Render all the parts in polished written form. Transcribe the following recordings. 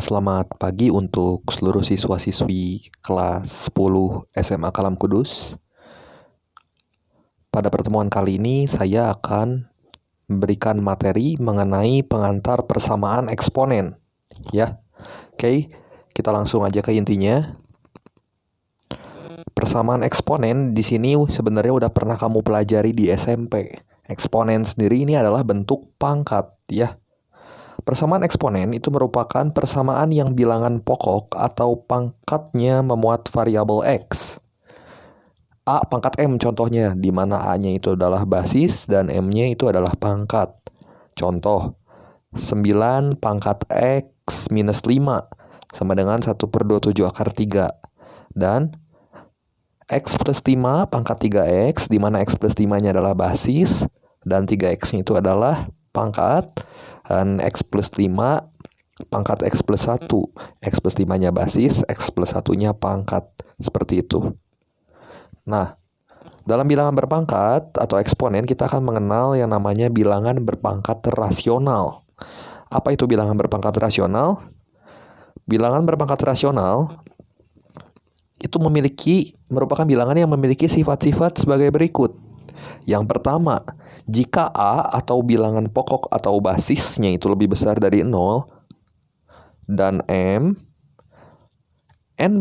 Selamat pagi untuk seluruh siswa-siswi kelas 10 SMA Kalam Kudus. Pada pertemuan kali ini saya akan memberikan materi mengenai pengantar persamaan eksponen. Ya, oke, kita langsung aja ke intinya. Persamaan eksponen di sini sebenarnya udah pernah kamu pelajari di SMP. Eksponen sendiri ini adalah bentuk pangkat, ya. Persamaan eksponen itu merupakan persamaan yang bilangan pokok atau pangkatnya memuat variabel X. A pangkat M contohnya, di mana A-nya itu adalah basis dan M-nya itu adalah pangkat. Contoh, 9 pangkat X minus 5 sama dengan 1/27 akar 3. Dan X plus 5 pangkat 3X, di mana X plus 5-nya adalah basis dan 3X-nya itu adalah pangkat. Dan X plus 5 pangkat X plus 1. X plus 5-nya basis, X plus 1-nya pangkat. Seperti itu. Nah, dalam bilangan berpangkat atau eksponen kita akan mengenal yang namanya bilangan berpangkat rasional. Apa itu bilangan berpangkat rasional? Bilangan berpangkat rasional itu merupakan bilangan yang memiliki sifat-sifat sebagai berikut. Yang pertama, jika A atau bilangan pokok atau basisnya itu lebih besar dari 0 dan N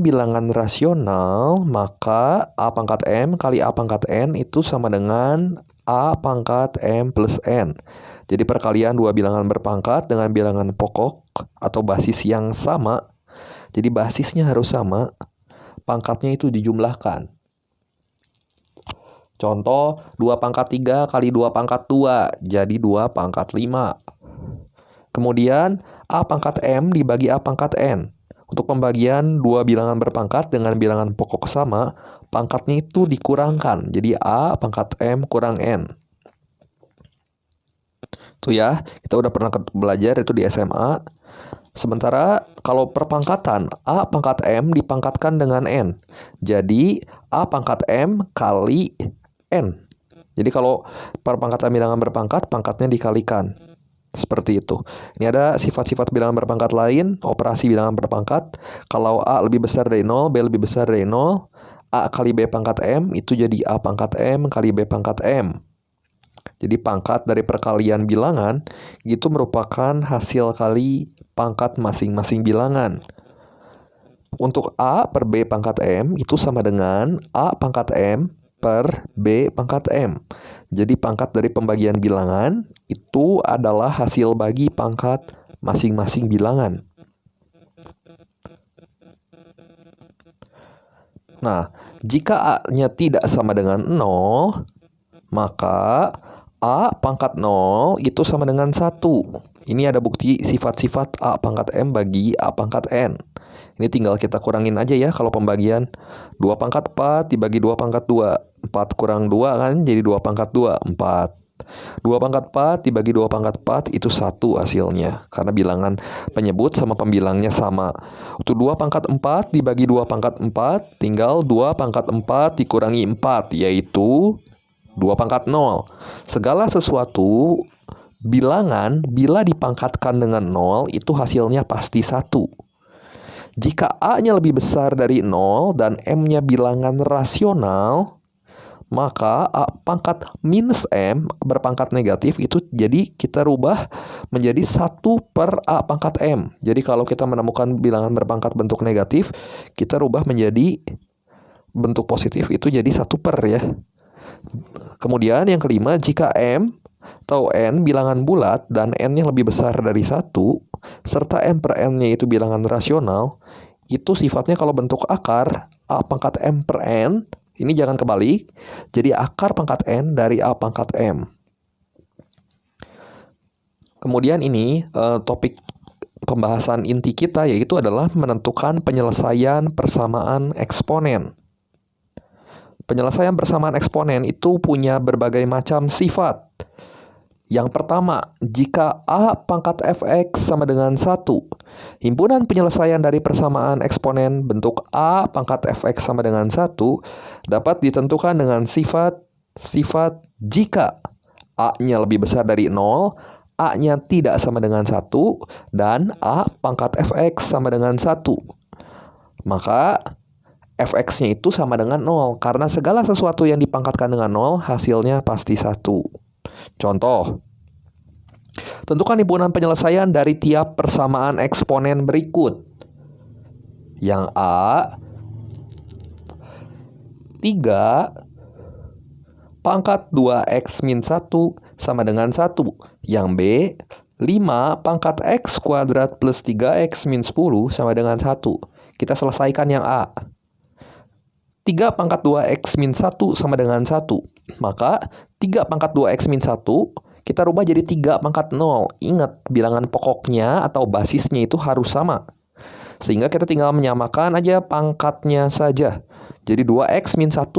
bilangan rasional, maka A pangkat M kali A pangkat N itu sama dengan A pangkat M plus N. Jadi perkalian dua bilangan berpangkat dengan bilangan pokok atau basis yang sama. Jadi basisnya harus sama, pangkatnya itu dijumlahkan. Contoh, 2 pangkat 3 kali 2 pangkat 2, jadi 2 pangkat 5. Kemudian, A pangkat M dibagi A pangkat N. Untuk pembagian dua bilangan berpangkat dengan bilangan pokok sama, pangkatnya itu dikurangkan. Jadi A pangkat M kurang N. Itu ya, kita udah pernah belajar itu di SMA. Sementara kalau perpangkatan, A pangkat M dipangkatkan dengan N. Jadi A pangkat M kali N. Jadi kalau perpangkatan bilangan berpangkat, pangkatnya dikalikan. Seperti itu. Ini ada sifat-sifat bilangan berpangkat lain, operasi bilangan berpangkat. Kalau A lebih besar dari 0, B lebih besar dari 0, A kali B pangkat M itu jadi A pangkat M kali B pangkat M. Jadi pangkat dari perkalian bilangan itu merupakan hasil kali pangkat masing-masing bilangan. Untuk A per B pangkat M itu sama dengan A pangkat M per B pangkat M. Jadi pangkat dari pembagian bilangan itu adalah hasil bagi pangkat masing-masing bilangan. Nah, jika A-nya tidak sama dengan 0, maka A pangkat 0 itu sama dengan 1. Ini ada bukti sifat-sifat A pangkat M bagi A pangkat N. Ini tinggal kita kurangin aja ya kalau pembagian. 2 pangkat 4 dibagi 2 pangkat 2. 4 kurang 2 kan jadi 2 pangkat 2, 4. 2 pangkat 4 dibagi 2 pangkat 4 itu 1 hasilnya. Karena bilangan penyebut sama pembilangnya sama. Untuk 2 pangkat 4 dibagi 2 pangkat 4 tinggal 2 pangkat 4 dikurangi 4 yaitu 2 pangkat 0. Segala sesuatu bilangan bila dipangkatkan dengan 0 itu hasilnya pasti 1. Jika A-nya lebih besar dari 0 dan M-nya bilangan rasional, maka A pangkat minus M berpangkat negatif itu jadi kita rubah menjadi 1 per A pangkat M. Jadi kalau kita menemukan bilangan berpangkat bentuk negatif, kita rubah menjadi bentuk positif itu jadi 1 per ya. Kemudian yang kelima, jika M atau N bilangan bulat dan N-nya lebih besar dari 1, serta M per N-nya itu bilangan rasional, itu sifatnya kalau bentuk akar A pangkat M per N, ini jangan kebalik, jadi akar pangkat N dari A pangkat M. Kemudian ini topik pembahasan inti kita yaitu adalah menentukan penyelesaian persamaan eksponen. Penyelesaian persamaan eksponen itu punya berbagai macam sifat. Yang pertama, jika A pangkat fx sama dengan 1, himpunan penyelesaian dari persamaan eksponen bentuk A pangkat fx sama dengan 1 dapat ditentukan dengan sifat jika A-nya lebih besar dari 0, A-nya tidak sama dengan 1, dan A pangkat fx sama dengan 1. Maka fx-nya itu sama dengan 0, karena segala sesuatu yang dipangkatkan dengan 0, hasilnya pasti 1. Contoh, tentukan himpunan penyelesaian dari tiap persamaan eksponen berikut. Yang A, 3 pangkat 2x min 1 sama dengan 1. Yang B, 5 pangkat x kuadrat plus 3x min 10 sama dengan 1. Kita selesaikan yang A. 3 pangkat 2x min 1 sama dengan 1. Maka 3 pangkat 2x min 1 kita rubah jadi 3 pangkat 0. Ingat, bilangan pokoknya atau basisnya itu harus sama. Sehingga kita tinggal menyamakan aja pangkatnya saja. Jadi 2x min 1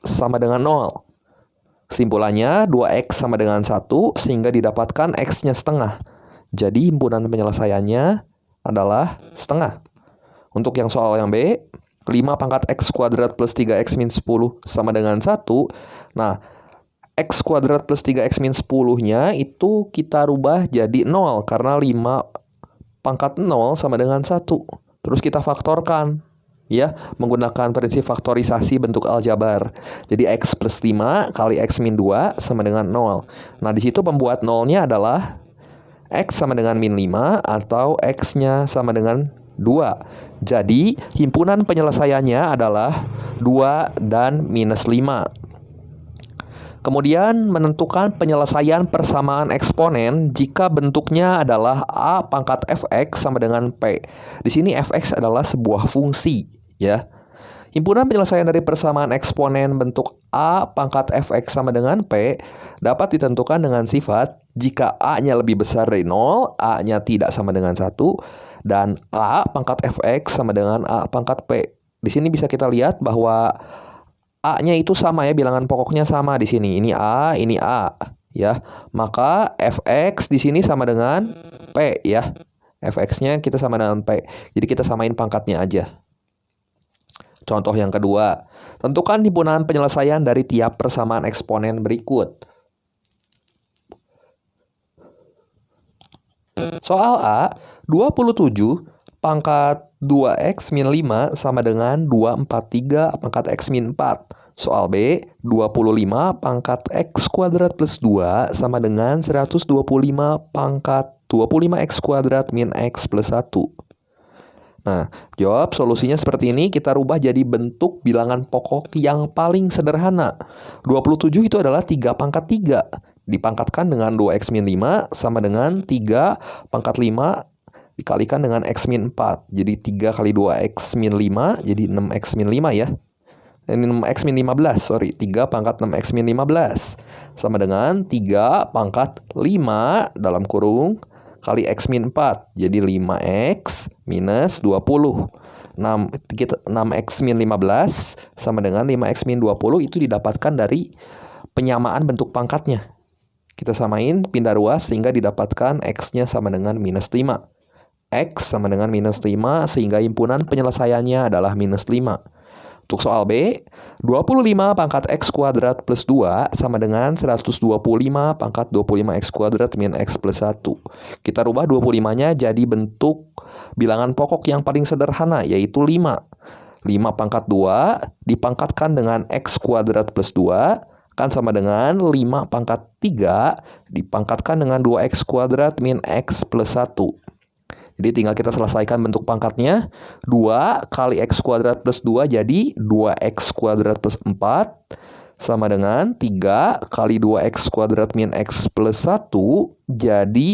sama dengan 0. Simpulannya 2x sama dengan 1 sehingga didapatkan x-nya setengah. Jadi himpunan penyelesaiannya adalah setengah. Untuk yang soal yang B, 5 pangkat x kuadrat plus 3x min 10 sama dengan 1. Nah, x kuadrat plus 3x min 10-nya itu kita rubah jadi 0 karena 5 pangkat 0 sama dengan 1. Terus kita faktorkan, ya, menggunakan prinsip faktorisasi bentuk aljabar. Jadi x plus 5 kali x min 2 sama dengan 0. Nah, di situ pembuat 0-nya adalah x sama dengan min 5 atau x-nya sama dengan 2. Jadi, himpunan penyelesaiannya adalah 2 dan minus 5. Kemudian menentukan penyelesaian persamaan eksponen jika bentuknya adalah A pangkat fx sama dengan P. Di sini fx adalah sebuah fungsi, ya. Himpunan penyelesaian dari persamaan eksponen bentuk A pangkat fx sama dengan P dapat ditentukan dengan sifat jika A-nya lebih besar dari 0, A-nya tidak sama dengan 1, dan A pangkat fx sama dengan A pangkat P. Di sini bisa kita lihat bahwa A-nya itu sama, ya, bilangan pokoknya sama di sini. Ini A, ini A, ya. Maka fx di sini sama dengan P, ya. Fx-nya kita sama dengan P. Jadi kita samain pangkatnya aja. Contoh yang kedua, tentukan himpunan penyelesaian dari tiap persamaan eksponen berikut. Soal A, 27 pangkat 2x min 5 sama dengan 243 pangkat x min 4. Soal B, 25 pangkat x kuadrat plus 2 sama dengan 125 pangkat 25x kuadrat min x plus 1. Nah, jawab solusinya seperti ini. Kita rubah jadi bentuk bilangan pokok yang paling sederhana. 27 itu adalah 3 pangkat 3. Dipangkatkan dengan 2x min 5 sama dengan 3 pangkat 5 dikalikan dengan x min 4. Jadi 3 kali 2x min 5 jadi 6x min 5, ya. Ini 6x min 15, sorry. 3 pangkat 6x min 15 sama dengan 3 pangkat 5 dalam kurung kali x min 4. Jadi 5x minus 20. 6x min 15 sama dengan 5x min 20 itu didapatkan dari penyamaan bentuk pangkatnya. Kita samain, pindah ruas sehingga didapatkan x-nya sama dengan minus 5. X sama dengan minus 5 sehingga himpunan penyelesaiannya adalah minus 5. Untuk soal B, 25 pangkat x kuadrat plus 2 sama dengan 125 pangkat 25x kuadrat min x plus 1. Kita rubah 25-nya jadi bentuk bilangan pokok yang paling sederhana, yaitu 5. 5 pangkat 2 dipangkatkan dengan x kuadrat plus 2 kan sama dengan 5 pangkat 3 dipangkatkan dengan 2x kuadrat min x plus 1. Jadi tinggal kita selesaikan bentuk pangkatnya. 2 kali x kuadrat plus 2 jadi 2x kuadrat plus 4 sama dengan 3 kali 2x kuadrat min x plus 1 jadi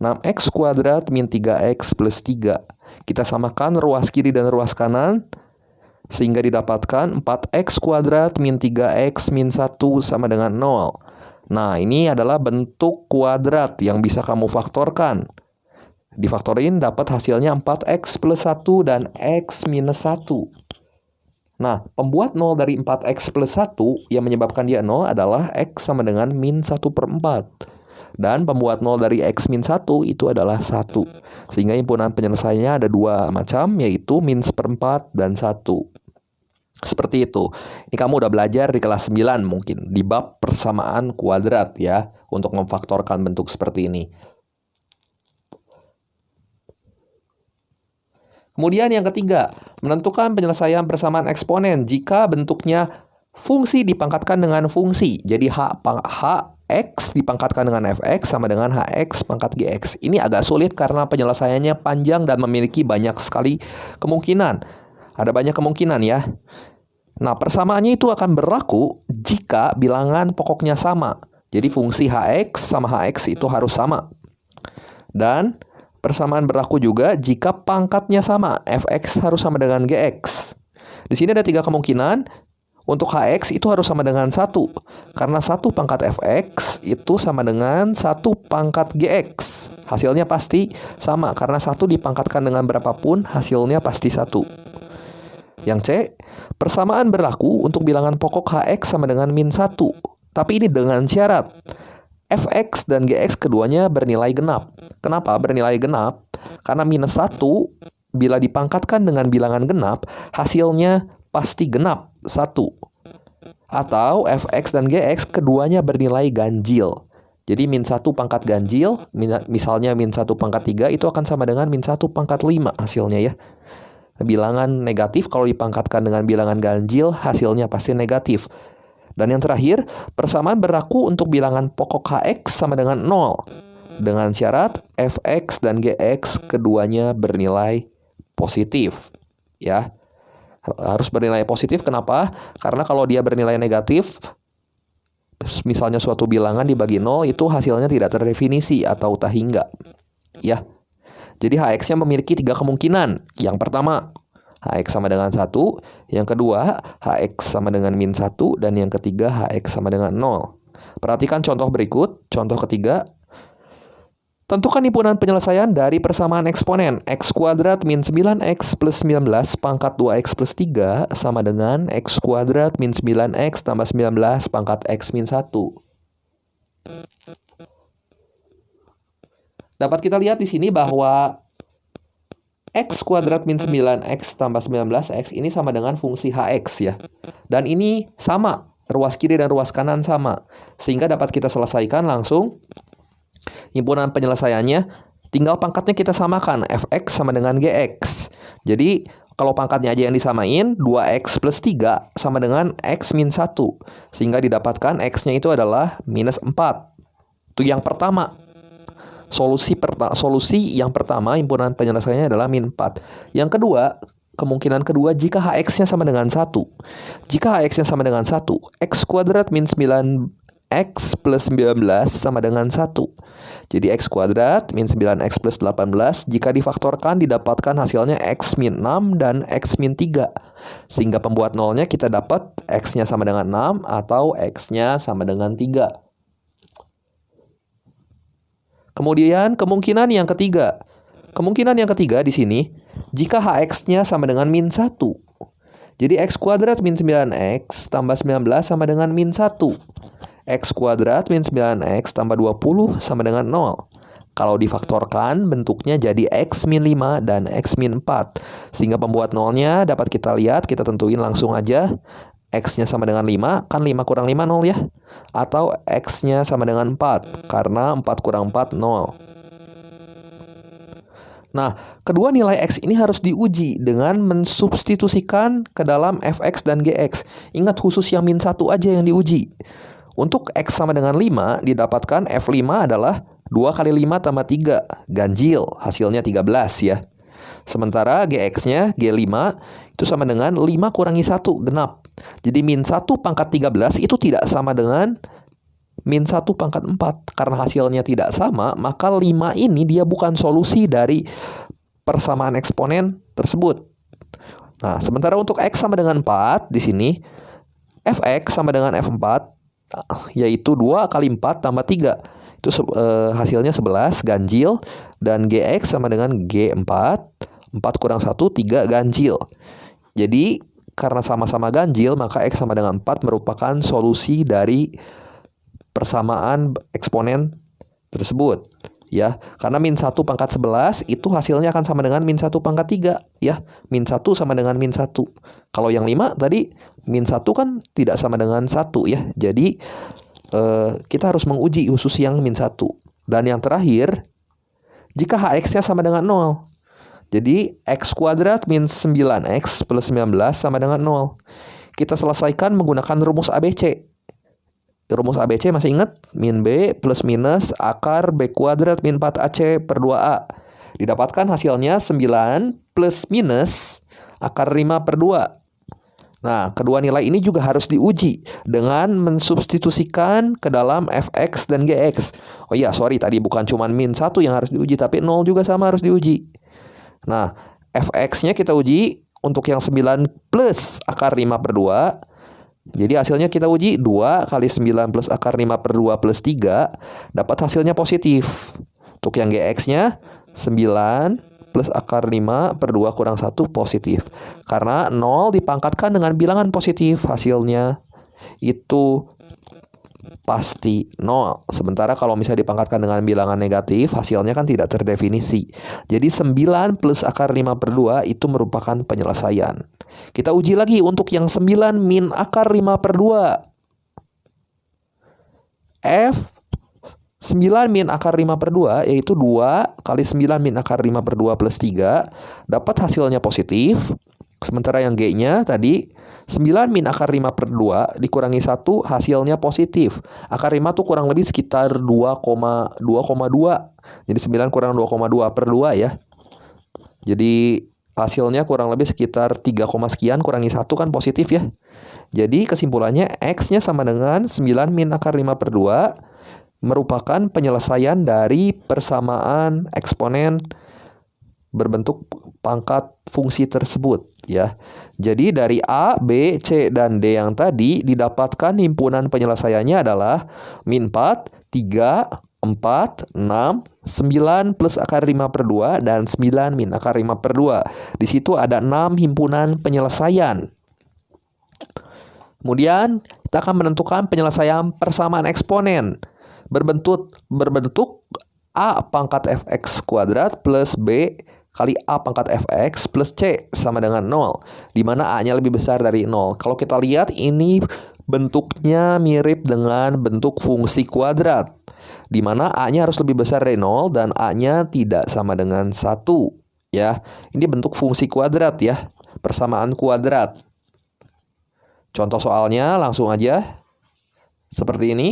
6x kuadrat min 3x plus 3. Kita samakan ruas kiri dan ruas kanan sehingga didapatkan 4x kuadrat min 3x min 1 sama dengan 0. Nah, ini adalah bentuk kuadrat yang bisa kamu faktorkan. Difaktorin dapat hasilnya 4x plus 1 dan x minus 1. Nah, pembuat 0 dari 4x plus 1 yang menyebabkan dia 0 adalah x sama dengan min 1/4. Dan pembuat 0 dari x min 1 itu adalah 1. Sehingga himpunan penyelesaiannya ada 2 macam, yaitu min 1/4 dan 1. Seperti itu. Ini kamu udah belajar di kelas 9 mungkin, di bab persamaan kuadrat, ya, untuk memfaktorkan bentuk seperti ini. Kemudian yang ketiga, menentukan penyelesaian persamaan eksponen jika bentuknya fungsi dipangkatkan dengan fungsi. Jadi Hx dipangkatkan dengan Fx sama dengan Hx pangkat Gx. Ini agak sulit karena penyelesaiannya panjang dan memiliki banyak sekali kemungkinan. Ada banyak kemungkinan ya. Nah, persamaannya itu akan berlaku jika bilangan pokoknya sama. Jadi fungsi Hx sama Hx itu harus sama. Dan persamaan berlaku juga jika pangkatnya sama. Fx harus sama dengan Gx. Di sini ada 3 kemungkinan. Untuk Hx itu harus sama dengan 1. Karena 1 pangkat Fx itu sama dengan 1 pangkat Gx. Hasilnya pasti sama. Karena 1 dipangkatkan dengan berapapun, hasilnya pasti 1. Yang C, persamaan berlaku untuk bilangan pokok Hx sama dengan min 1. Tapi ini dengan syarat Fx dan Gx keduanya bernilai genap. Kenapa bernilai genap? Karena minus 1 bila dipangkatkan dengan bilangan genap, hasilnya pasti genap 1. Atau Fx dan Gx keduanya bernilai ganjil. Jadi min 1 pangkat ganjil, misalnya min 1 pangkat 3 itu akan sama dengan min 1 pangkat 5 hasilnya ya. Bilangan negatif kalau dipangkatkan dengan bilangan ganjil hasilnya pasti negatif. Dan yang terakhir, persamaan berlaku untuk bilangan pokok Hx sama dengan 0. Dengan syarat Fx dan Gx keduanya bernilai positif. Ya. Harus bernilai positif, kenapa? Karena kalau dia bernilai negatif, misalnya suatu bilangan dibagi 0, itu hasilnya tidak terdefinisi atau tak hingga. Ya. Jadi Hx-nya memiliki 3 kemungkinan. Yang pertama, Hx sama dengan 1. Yang kedua, Hx sama dengan min 1. Dan yang ketiga, Hx sama dengan 0. Perhatikan contoh berikut. Contoh ketiga. Tentukan himpunan penyelesaian dari persamaan eksponen. X kuadrat min 9x plus 19 pangkat 2x plus 3 sama dengan X kuadrat min 9x tambah 19 pangkat x min 1. Dapat kita lihat di sini bahwa X kuadrat min 9x tambah 19x ini sama dengan fungsi Hx ya. Dan ini sama, ruas kiri dan ruas kanan sama. Sehingga dapat kita selesaikan langsung. Himpunan penyelesaiannya, tinggal pangkatnya kita samakan. Fx sama dengan Gx. Jadi, kalau pangkatnya aja yang disamain, 2x plus 3 sama dengan x min 1. Sehingga didapatkan x-nya itu adalah minus 4. Itu yang pertama. Solusi yang pertama, himpunan penyelesaiannya adalah min 4. Yang kedua, kemungkinan kedua jika Hx-nya sama dengan 1. Jika Hx-nya sama dengan 1, X kuadrat min 9x plus 19 sama dengan 1. Jadi X kuadrat min 9x plus 18, jika difaktorkan didapatkan hasilnya X min 6 dan X min 3. Sehingga pembuat nolnya kita dapat X-nya sama dengan 6 atau X-nya sama dengan 3. Kemudian kemungkinan yang ketiga. Kemungkinan yang ketiga di sini, jika Hx-nya sama dengan min 1. Jadi X kuadrat min 9x tambah 19 sama dengan min 1. X kuadrat min 9x tambah 20 sama dengan 0. Kalau difaktorkan, bentuknya jadi X min 5 dan X min 4. Sehingga pembuat nolnya dapat kita lihat, kita tentuin langsung aja. X-nya sama dengan 5, kan 5 kurang 5, 0 ya. Atau X-nya sama dengan 4, karena 4 kurang 4, 0. Nah, kedua nilai X ini harus diuji dengan mensubstitusikan ke dalam Fx dan Gx. Ingat khusus yang min 1 aja yang diuji. Untuk X sama dengan 5, didapatkan F5 adalah 2 kali 5 tambah 3, ganjil, hasilnya 13 ya. Sementara Gx-nya, G5, itu sama dengan 5 kurangi 1, genap. Jadi min 1 pangkat 13 itu tidak sama dengan min 1 pangkat 4. Karena hasilnya tidak sama, maka 5 ini dia bukan solusi dari persamaan eksponen tersebut. Nah, sementara untuk X sama dengan 4, di sini, Fx sama dengan F4, yaitu 2 kali 4 tambah 3. Itu hasilnya 11, ganjil. Dan Gx sama dengan G4, 4 kurang 1, 3, ganjil. Jadi, karena sama-sama ganjil, maka X sama dengan 4 merupakan solusi dari persamaan eksponen tersebut. Ya, karena min 1 pangkat 11 itu hasilnya akan sama dengan min 1 pangkat 3. Ya, min 1 sama dengan min 1. Kalau yang 5 tadi, min 1 kan tidak sama dengan 1 ya. Jadi, kita harus menguji khusus yang min 1. Dan yang terakhir, jika Hx-nya sama dengan 0. Jadi X kuadrat min 9X plus 19 sama dengan 0. Kita selesaikan menggunakan rumus ABC. Rumus ABC masih ingat? Min B plus minus akar B kuadrat min 4AC per 2A. Didapatkan hasilnya 9 plus minus akar 5 per 2. Nah, kedua nilai ini juga harus diuji dengan mensubstitusikan ke dalam fx dan gx. Oh iya, sorry, tadi bukan cuma min 1 yang harus diuji, tapi 0 juga sama harus diuji. Nah, fx-nya kita uji untuk yang 9 plus akar 5 per 2. Jadi hasilnya kita uji 2 kali 9 plus akar 5 per 2 plus 3. Dapat hasilnya positif. Untuk yang gx-nya 9 plus akar 5 per 2 kurang 1 positif. Karena 0 dipangkatkan dengan bilangan positif, hasilnya itu pasti 0. Sementara kalau misalnya dipangkatkan dengan bilangan negatif, hasilnya kan tidak terdefinisi. Jadi 9 plus akar 5 per 2 itu merupakan penyelesaian. Kita uji lagi untuk yang 9 min akar 5 per 2. F 9 min akar 5 per 2 yaitu 2 kali 9 min akar 5 per 2 plus 3. Dapat hasilnya positif. Sementara yang G-nya tadi 9 min akar 5 per 2 dikurangi 1 hasilnya positif. Akar 5 tuh kurang lebih sekitar 2,2. Jadi 9 kurang 2,2 per 2 ya. Jadi hasilnya kurang lebih sekitar 3, sekian kurangi 1 kan positif ya. Jadi kesimpulannya X-nya sama dengan 9 min akar 5 per 2 merupakan penyelesaian dari persamaan eksponen berbentuk pangkat fungsi tersebut ya. Jadi dari A, B, C, dan D yang tadi didapatkan himpunan penyelesaiannya adalah min 4, 3, 4, 6, 9 plus akar 5 per 2 dan 9 min akar 5 per 2. Di situ ada 6 himpunan penyelesaian. Kemudian kita akan menentukan penyelesaian persamaan eksponen berbentuk A pangkat fx kuadrat plus B kali A pangkat fx plus C sama dengan 0, di mana A-nya lebih besar dari 0. Kalau kita lihat ini bentuknya mirip dengan bentuk fungsi kuadrat, di mana A-nya harus lebih besar dari 0 dan A-nya tidak sama dengan 1 ya. Ini bentuk fungsi kuadrat ya, persamaan kuadrat. Contoh soalnya langsung aja seperti ini.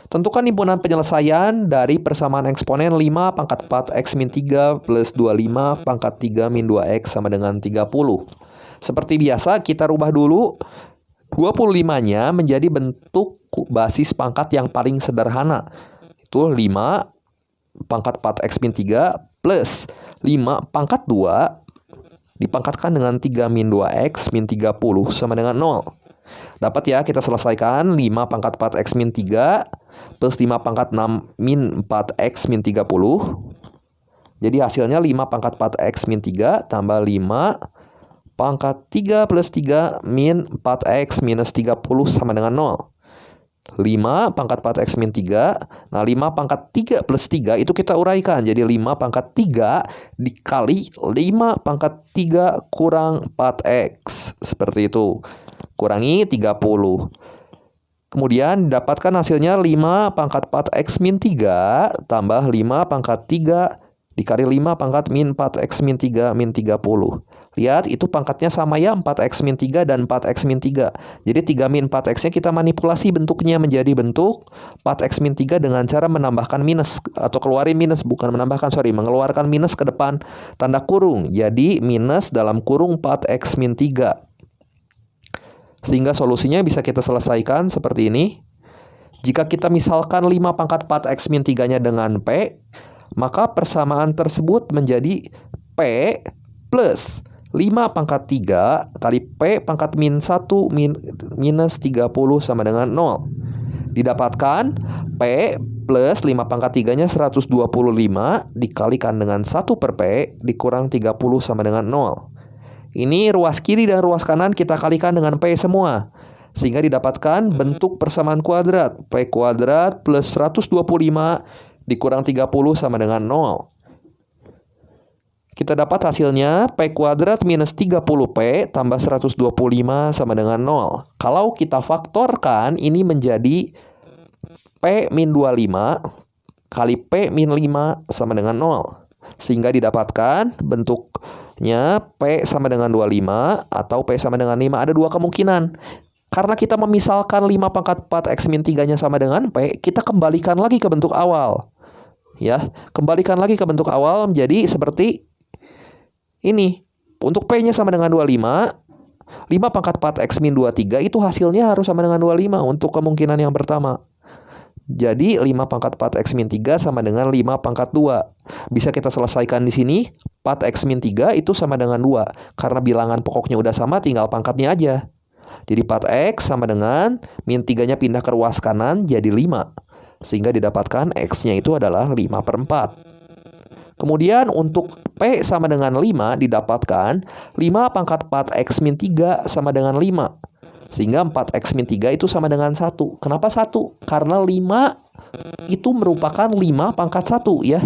Tentukan himpunan penyelesaian dari persamaan eksponen 5 pangkat 4 X min 3 plus 25 pangkat 3 min 2X sama dengan 30. Seperti biasa kita rubah dulu 25-nya menjadi bentuk basis pangkat yang paling sederhana. Itu 5 pangkat 4 X min 3 plus 5 pangkat 2 dipangkatkan dengan 3 min 2X min 30 sama dengan 0. Dapat ya, kita selesaikan 5 pangkat 4X min 3 plus 5 pangkat 6 min 4X min 30. Jadi hasilnya 5 pangkat 4X min 3 tambah 5 pangkat 3 plus 3 min 4X minus 30 sama dengan 0. 5 pangkat 4X min 3. Nah 5 pangkat 3 plus 3 itu kita uraikan. Jadi 5 pangkat 3 dikali 5 pangkat 3 kurang 4X. Seperti itu. Kurangi 30. Kemudian dapatkan hasilnya 5 pangkat 4X min 3 tambah 5 pangkat 3 dikali 5 pangkat min 4X min 3 min 30. Lihat itu pangkatnya sama ya, 4X min 3 dan 4X min 3. Jadi 3 min 4X-nya kita manipulasi bentuknya menjadi bentuk 4X min 3 dengan cara menambahkan minus atau keluarin minus, bukan menambahkan, mengeluarkan minus ke depan tanda kurung. Jadi minus dalam kurung 4X min 3. Sehingga solusinya bisa kita selesaikan seperti ini. Jika kita misalkan 5 pangkat 4X min 3-nya dengan P, maka persamaan tersebut menjadi P plus 5 pangkat 3 kali P pangkat min 1 minus 30 sama dengan 0. Didapatkan P plus 5 pangkat 3-nya 125 dikalikan dengan 1 per P dikurang 30 sama dengan 0. Ini ruas kiri dan ruas kanan kita kalikan dengan P semua. Sehingga didapatkan bentuk persamaan kuadrat. P kuadrat plus 125 dikurang 30 sama dengan 0. Kita dapat hasilnya P kuadrat minus 30P tambah 125 sama dengan 0. Kalau kita faktorkan ini menjadi P min 25 kali P min 5 sama dengan 0. Sehingga didapatkan bentuk P sama dengan 25 atau P sama dengan 5. Ada dua kemungkinan. Karena kita memisalkan 5 pangkat 4 X min 3-nya sama dengan P, kita kembalikan lagi ke bentuk awal. Ya, kembalikan lagi ke bentuk awal menjadi seperti ini. Untuk P-nya sama dengan 25, 5 pangkat 4 X min 23 itu hasilnya harus sama dengan 25 untuk kemungkinan yang pertama. Jadi 5 pangkat 4 X min 3 sama dengan 5 pangkat 2. Bisa kita selesaikan di sini. 4 X min 3 itu sama dengan 2. Karena bilangan pokoknya udah sama, tinggal pangkatnya aja. Jadi 4X sama dengan min 3-nya pindah ke ruas kanan jadi 5. Sehingga didapatkan X-nya itu adalah 5/4. Kemudian untuk P sama dengan 5 didapatkan 5 pangkat 4 X min 3 sama dengan 5. Sehingga 4X min 3 itu sama dengan 1. Kenapa 1? Karena 5 itu merupakan 5 pangkat 1 ya.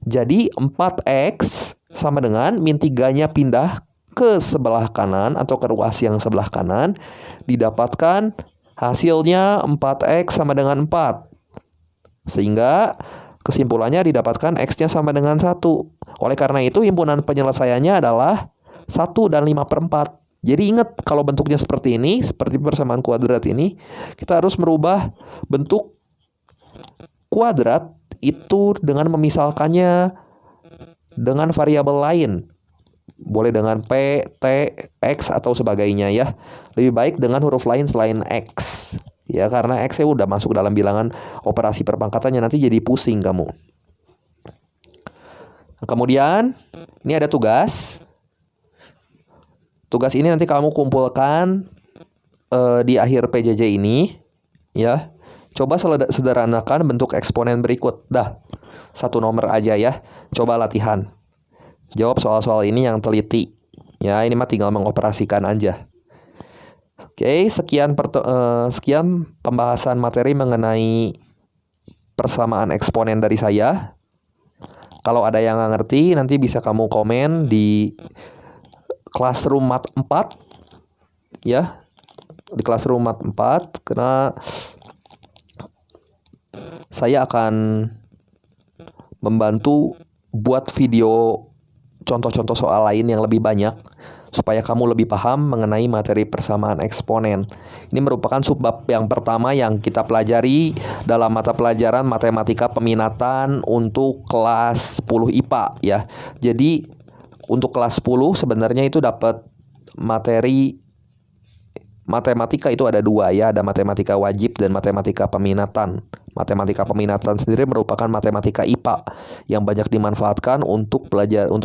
Jadi 4X sama dengan min 3-nya pindah ke sebelah kanan atau ke ruas yang sebelah kanan, didapatkan hasilnya 4X sama dengan 4. Sehingga kesimpulannya didapatkan X-nya sama dengan 1. Oleh karena itu himpunan penyelesaiannya adalah 1 dan 5/4. Jadi ingat, kalau bentuknya seperti ini, seperti persamaan kuadrat ini, kita harus merubah bentuk kuadrat itu dengan memisalkannya dengan variabel lain. Boleh dengan P, T, X, atau sebagainya ya. Lebih baik dengan huruf lain selain X. Ya, karena X-nya udah masuk dalam bilangan operasi perpangkatannya, nanti jadi pusing kamu. Kemudian, ini ada tugas. Tugas ini nanti kamu kumpulkan di akhir PJJ ini. Ya, coba sederhanakan bentuk eksponen berikut. Dah, 1 nomor aja ya. Coba latihan. Jawab soal-soal ini yang teliti. Ya, ini mah tinggal mengoperasikan aja. Oke, sekian pembahasan materi mengenai persamaan eksponen dari saya. Kalau ada yang nggak ngerti, nanti bisa kamu komen di Classroom Mat 4. Ya, di Classroom Mat 4. Karena saya akan membantu buat video contoh-contoh soal lain yang lebih banyak supaya kamu lebih paham mengenai materi persamaan eksponen. Ini merupakan subbab yang pertama yang kita pelajari dalam mata pelajaran matematika peminatan untuk kelas 10 IPA ya. Jadi untuk kelas 10 sebenarnya itu dapat materi matematika itu ada 2 ya, ada matematika wajib dan matematika peminatan. Matematika peminatan sendiri merupakan matematika IPA yang banyak dimanfaatkan untuk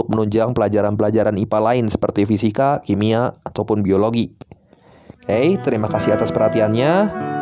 menunjang pelajaran-pelajaran IPA lain seperti fisika, kimia, ataupun biologi. Oke, terima kasih atas perhatiannya.